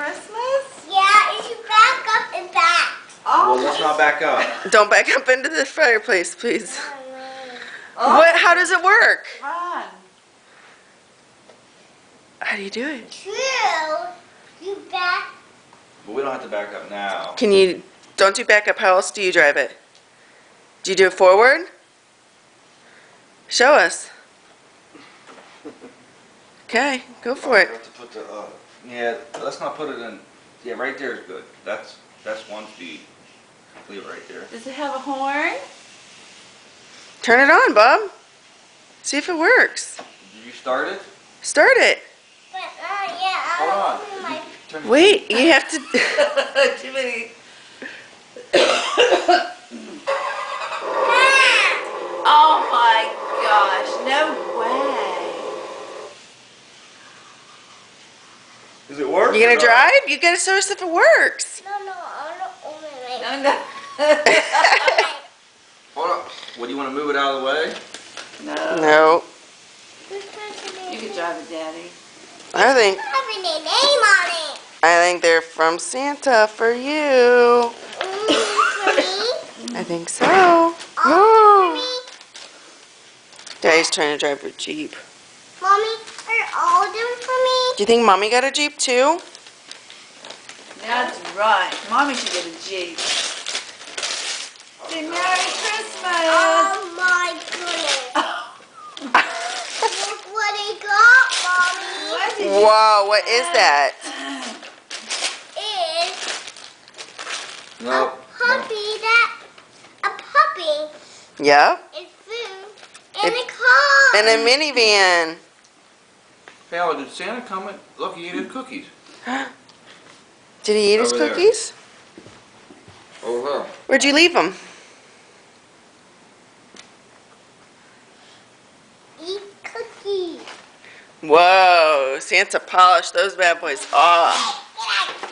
Christmas? Yeah, you should back up and back. Oh, Well, let's not back up. Don't back up into the fireplace, please. oh, What? How does it work? fun. How do you do it? True. You back. But we don't have to back up now. Can you? Don't you back up? How else do you drive it? Do you do it forward? Show us. Okay, go for it. We have to put the, yeah, let's not put it in. Yeah, right there is good. That's 1 speed. Leave it right there. Does it have a horn? Turn it on, Bob. See if it works. Did you start it? Start it. But yeah, Hold on. my Turn it- Wait, you have to. Too many. Oh my gosh, no way. Does it work? You gonna drive? You gotta show us if it works. No, I don't own it. No, no. Hold on. What, do you want to move it out of the way? No. No, You can drive it, Daddy. I think Having a name on it. they're from Santa for you. For me? I think so. All for me? Daddy's trying to drive a Jeep. Mommy, are all of them for me? Do you think Mommy got a Jeep too? That's right. Mommy should get a Jeep. Say Merry Christmas. Oh my goodness. Look what I got, Mommy. What did you Whoa, what is that? It's No. a puppy. Yeah, It's food and It- a car. and a minivan. Fallon, did Santa come and look? He ate his cookies. Did he eat his Over there. cookies? Over Where'd you leave them? Eat cookies. Whoa, Santa polished those bad boys off. Get out.